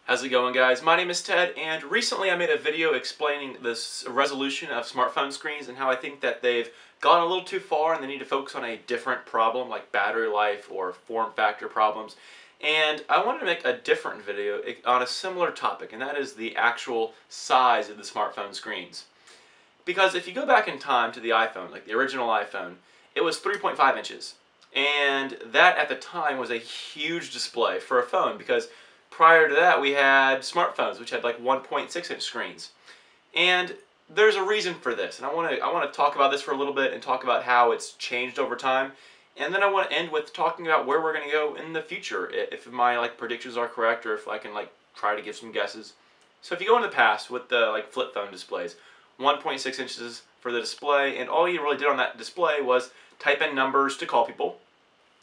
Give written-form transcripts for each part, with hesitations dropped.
How's it going, guys? My name is Ted, and recently I made a video explaining this resolution of smartphone screens and how I think that they've gone a little too far and they need to focus on a different problem like battery life or form factor problems. And I wanted to make a different video on a similar topic, and that is the actual size of the smartphone screens. Because if you go back in time to the iPhone, like the original iPhone, it was 3.5 inches. And that at the time was a huge display for a phone because prior to that, we had smartphones, which had like 1.6-inch screens. And there's a reason for this, and I want to talk about this for a little bit and talk about how it's changed over time. And then I want to end with talking about where we're going to go in the future, if my predictions are correct, or if I can try to give some guesses. So if you go in the past with the flip phone displays, 1.6 inches for the display, and all you really did on that display was type in numbers to call people,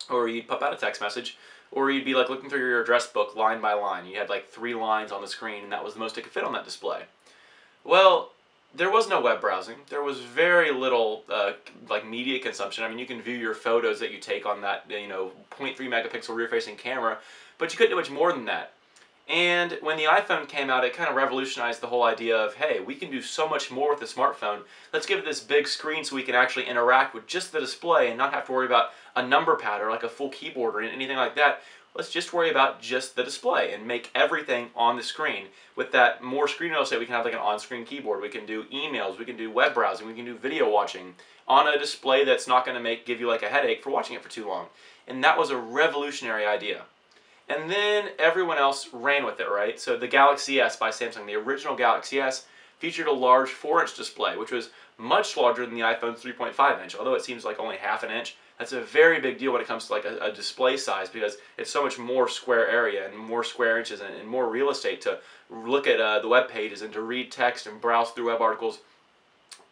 or you'd pop out a text message, or you'd be looking through your address book line by line. You had 3 lines on the screen, and that was the most it could fit on that display. Well, there was no web browsing. There was very little media consumption. I mean, you can view your photos that you take on that 0.3 megapixel rear-facing camera, but you couldn't do much more than that. And when the iPhone came out, it kind of revolutionized the whole idea of, hey, we can do so much more with the smartphone. Let's give it this big screen so we can actually interact with just the display and not have to worry about a number pad or a full keyboard or anything like that. Let's just worry about just the display and make everything on the screen. With that more screen real estate, we can have an on-screen keyboard. We can do emails, we can do web browsing, we can do video watching on a display that's not going to give you a headache for watching it for too long. And that was a revolutionary idea. And then everyone else ran with it, right? So the Galaxy S by Samsung, the original Galaxy S, featured a large 4-inch display, which was much larger than the iPhone's 3.5-inch, although it seems like only half an inch. That's a very big deal when it comes to a display size, because it's so much more square area and more square inches and more real estate to look at the web pages and to read text and browse through web articles.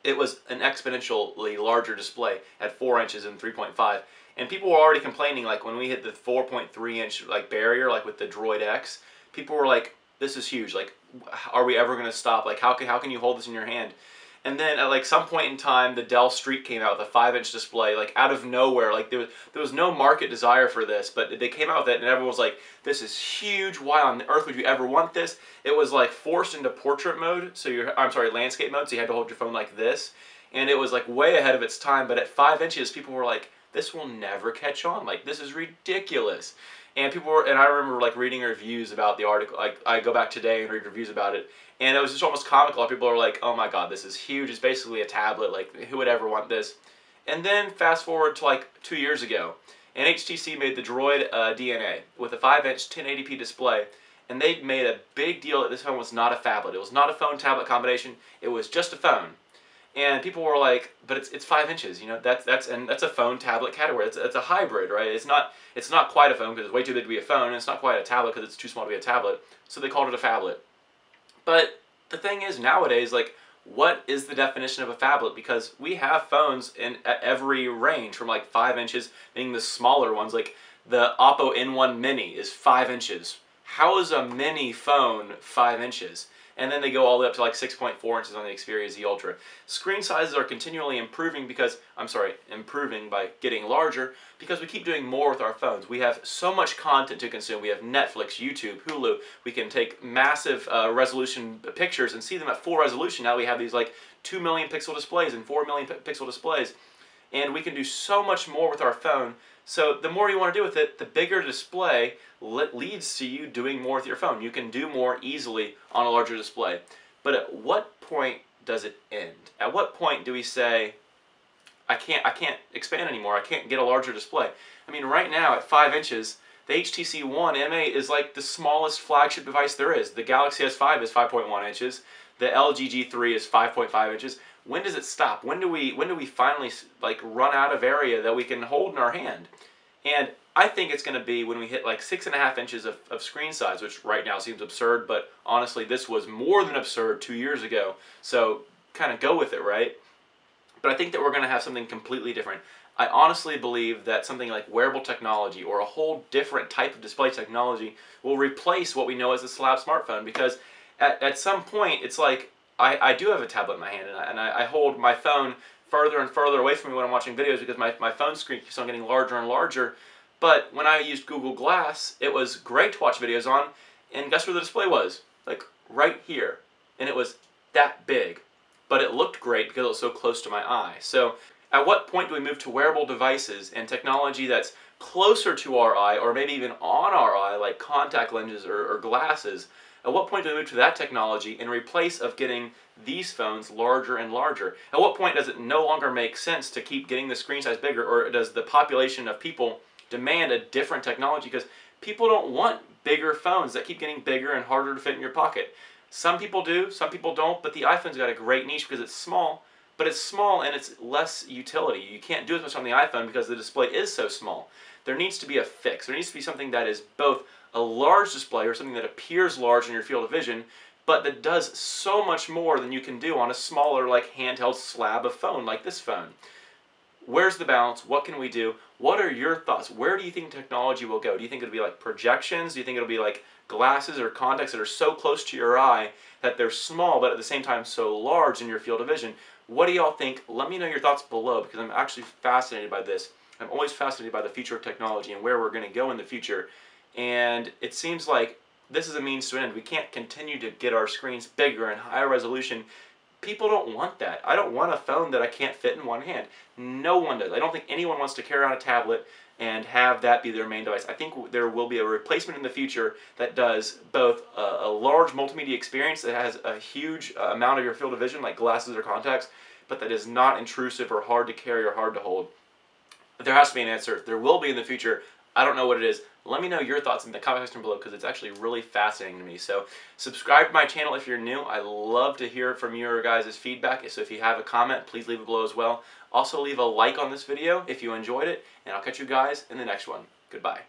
It was an exponentially larger display at 4 inches and 3.5. And people were already complaining, when we hit the 4.3-inch barrier, with the Droid X, people were like, this is huge. Are we ever going to stop? How can you hold this in your hand? And then at some point in time, the Dell Streak came out with a 5-inch display, out of nowhere. There was no market desire for this, but they came out with it, and everyone was like, this is huge. Why on earth would you ever want this? It was forced into portrait mode, landscape mode, so you had to hold your phone like this. And it was way ahead of its time, but at 5 inches, people were like, this will never catch on. This is ridiculous. And people were, and I remember reading reviews about the article. I go back today and read reviews about it, and it was just almost comical. A lot of people are like, oh my god, this is huge. It's basically a tablet. Who would ever want this? And then fast forward to 2 years ago, and HTC made the Droid DNA with a 5-inch 1080p display, and they made a big deal that this phone was not a phablet. It was not a phone-tablet combination. It was just a phone. And people were like, but it's 5 inches, that's a phone tablet category. It's a hybrid, right? It's not quite a phone because it's way too big to be a phone, and it's not quite a tablet because it's too small to be a tablet. So they called it a phablet. But the thing is, nowadays, what is the definition of a phablet? Because we have phones at every range, from 5 inches being the smaller ones. The Oppo N1 Mini is 5 inches. How is a mini phone 5 inches? And then they go all the way up to 6.4 inches on the Xperia Z Ultra. Screen sizes are continually improving improving by getting larger, because we keep doing more with our phones. We have so much content to consume. We have Netflix, YouTube, Hulu. We can take massive resolution pictures and see them at full resolution. Now we have these 2 million pixel displays and 4 million pixel displays. And we can do so much more with our phone. So the more you want to do with it, the bigger display leads to you doing more with your phone. You can do more easily on a larger display. But at what point does it end? At what point do we say, I can't expand anymore. I can't get a larger display? I mean, right now at 5 inches, the HTC One M8 is the smallest flagship device there is. The Galaxy S5 is 5.1 inches. The LG G3 is 5.5 inches. When does it stop? When do we finally run out of area that we can hold in our hand? And I think it's going to be when we hit 6.5 inches of screen size, which right now seems absurd, but honestly this was more than absurd 2 years ago. So kind of go with it, right? But I think that we're going to have something completely different. I honestly believe that something like wearable technology or a whole different type of display technology will replace what we know as a slab smartphone, because at some point it's I do have a tablet in my hand, and I hold my phone further and further away from me when I'm watching videos, because my phone screen keeps on getting larger and larger. But when I used Google Glass, it was great to watch videos on, And guess where the display was? Like right here. And it was that big. But it looked great because it was so close to my eye. So at what point do we move to wearable devices and technology that's closer to our eye, or maybe even on our eye, like contact lenses or glasses? At what point do we move to that technology in replace of getting these phones larger and larger? At what point does it no longer make sense to keep getting the screen size bigger, or does the population of people demand a different technology? Because people don't want bigger phones that keep getting bigger and harder to fit in your pocket. Some people do, some people don't, but the iPhone's got a great niche because it's small, but it's small and it's less utility. You can't do as much on the iPhone because the display is so small. There needs to be a fix. There needs to be something that is both a large display or something that appears large in your field of vision, but that does so much more than you can do on a smaller, like handheld slab of phone like this phone. Where's the balance? What can we do? What are your thoughts? Where do you think technology will go? Do you think it'll be like projections? Do you think it'll be like glasses or contacts that are so close to your eye that they're small but at the same time so large in your field of vision? What do y'all think? Let me know your thoughts below, because I'm actually fascinated by this. I'm always fascinated by the future of technology and where we're going to go in the future. And it seems like this is a means to an end. We can't continue to get our screens bigger and higher resolution. People don't want that. I don't want a phone that I can't fit in one hand. No one does. I don't think anyone wants to carry around a tablet and have that be their main device. I think there will be a replacement in the future that does both a large multimedia experience that has a huge amount of your field of vision, like glasses or contacts, but that is not intrusive or hard to carry or hard to hold. But there has to be an answer. There will be in the future. I don't know what it is. Let me know your thoughts in the comment section below, because it's actually really fascinating to me. So subscribe to my channel if you're new. I love to hear from your guys' feedback. So if you have a comment, please leave it below as well. Also leave a like on this video if you enjoyed it, and I'll catch you guys in the next one. Goodbye.